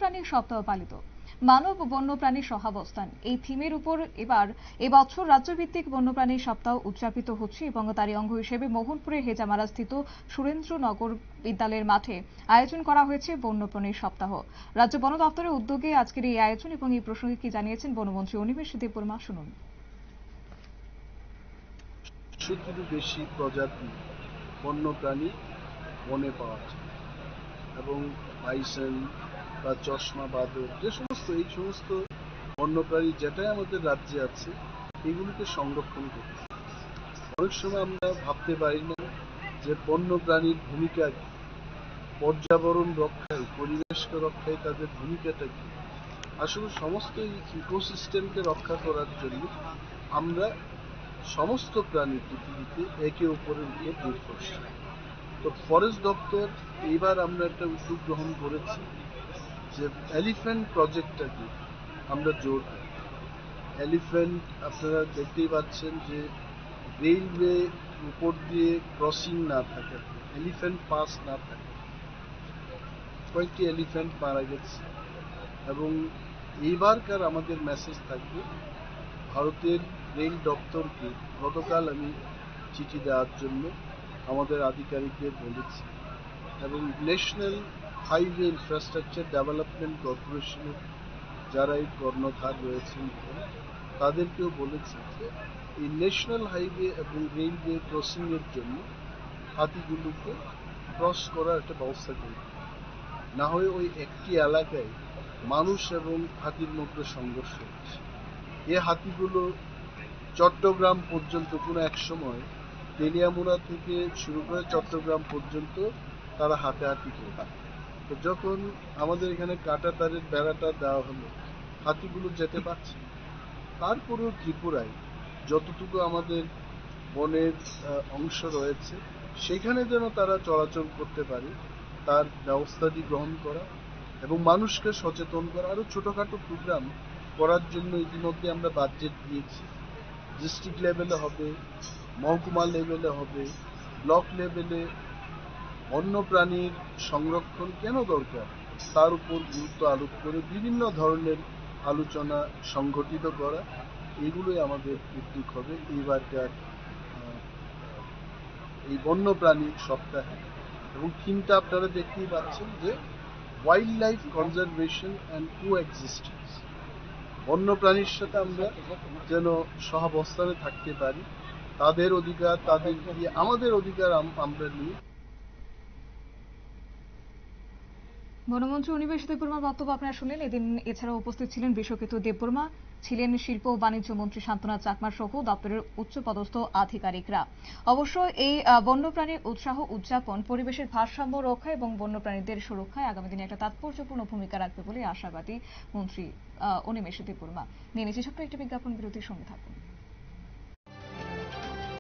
বন্যপ্রাণী সপ্তাহ পালিত। মানব ও বন্যপ্রাণীর সহাবস্থান এই থিমের উপর এবছর রাজ্যভিত্তিক বন্যপ্রাণী সপ্তাহ উদযাপিত হচ্ছে এবং তারই অঙ্গ হিসেবে মোহনপুরের হেজামারা স্থিত সুরেন্দ্রনগর বিদ্যালয়ের মাঠে আয়োজন করা হয়েছে বন্যপ্রাণী সপ্তাহ। রাজ্য বন দপ্তরের উদ্যোগে আজকের এই আয়োজন এবং এই প্রসঙ্গে কি জানিয়েছেন বনমন্ত্রী অনিমেষ দেববর্মা, শুনুন। 100টিরও বেশি প্রজাতি বন্যপ্রাণী বনে পাওয়া যায় এবং বাইসন বা চশমা বাদর যে সমস্ত এই সমস্ত বন্যপ্রাণী যেটাই আমাদের রাজ্যে আছে এগুলিকে সংরক্ষণ করতে। অনেক সময় আমরা ভাবতে পারি না যে বন্যপ্রাণীর ভূমিকা কি, পর্যাবরণ রক্ষায়, পরিবেশকে রক্ষায় তাদের ভূমিকাটা কি। আসলে সমস্ত এই ইকোসিস্টেমকে রক্ষা করার জন্য আমরা সমস্ত প্রাণী পৃথিবীতে একে অপরের উপর নির্ভরশীল। তো ফরেস্ট দপ্তর এইবার আমরা একটা উদ্যোগ গ্রহণ করেছি যে এলিফ্যান্ট প্রজেক্টটাকে আমরা জোর দেব। এলিফ্যান্ট আপনারা দেখতেই পাচ্ছেন যে রেলওয়ে উপর দিয়ে ক্রসিং না থাকে, এলিফ্যান্ট পাস না থাকে, কয়েকটি এলিফ্যান্ট মারা গেছে। এবং এইবারকার আমাদের মেসেজ থাকবে ভারতের রেল দপ্তরকে গতকাল আমি চিঠি দেওয়ার জন্য আমাদের আধিকারিকদের বলেছি এবং ন্যাশনাল হাইওয়ে ইনফ্রাস্ট্রাকচার ডেভেলপমেন্ট কর্পোরেশনের যারা এই কর্ণধার রয়েছেন তাদেরকেও বলেছি যে এই ন্যাশনাল হাইওয়ে এবং রেলওয়ে ক্রসিংয়ের জন্য হাতিগুলোকে ক্রস করার একটা ব্যবস্থা করবে, না হয়ে ওই একটি এলাকায় মানুষ এবং হাতির মধ্যে সংঘর্ষ হচ্ছে। এই হাতিগুলো চট্টগ্রাম পর্যন্ত কোনো এক সময় তেলিয়ামুড়া থেকে শুরু করে চট্টগ্রাম পর্যন্ত তারা হাঁটাহাঁটি করত। তো যখন আমাদের এখানে কাঁটাতারের বেড়াটা দেওয়া হলো, হাতিগুলো যেতে পারছে। তারপরেও ত্রিপুরায় যতটুকু আমাদের বনের অংশ রয়েছে সেখানে যেন তারা চলাচল করতে পারে তার ব্যবস্থাটি গ্রহণ করা এবং মানুষকে সচেতন করা। আরো ছোটখাটো প্রোগ্রাম করার জন্য ইতিমধ্যে আমরা বাজেট দিয়েছি। ডিস্ট্রিক্ট লেভেলে হবে, মহকুমা লেভেলে হবে, ব্লক লেভেলে বন্যপ্রাণীর সংরক্ষণ কেন দরকার তার উপর গুরুত্ব আরোপ করে বিভিন্ন ধরনের আলোচনা সংগঠিত করা, এগুলোই আমাদের উদ্যোগ হবে এইবারকার এই বন্যপ্রাণী সপ্তাহে। এবং থিমটা আপনারা দেখতেই পাচ্ছেন যে wildlife conservation and coexistence. বন্যপ্রাণীর সাথে আমরা যেন সহাবস্থানে থাকতে পারি, তাদের অধিকার তাদের দিয়ে আমাদের অধিকার আমরা নিয়ে। বনমন্ত্রী অনিমেষ দেববর্মার বক্তব্য আপনারা শুনলেন। এদিন এছাড়াও উপস্থিত ছিলেন বিশ্বকেতু দেববর্মা, ছিলেন শিল্প ও বাণিজ্য মন্ত্রী শান্তনা চাকমা সহ দপ্তরের উচ্চপদস্থ আধিকারিকরা। অবশ্য এই বন্যপ্রাণীর উৎসাহ উদযাপন পরিবেশের ভারসাম্য রক্ষা এবং বন্যপ্রাণীদের সুরক্ষায় আগামী দিনে একটা তাৎপর্যপূর্ণ ভূমিকা রাখবে বলে আশাবাদী মন্ত্রী অনিমেষ দেববর্মা। নিয়ে নিচ্ছি ছোট্ট একটি বিজ্ঞাপন বিরতির সঙ্গে থাকুন।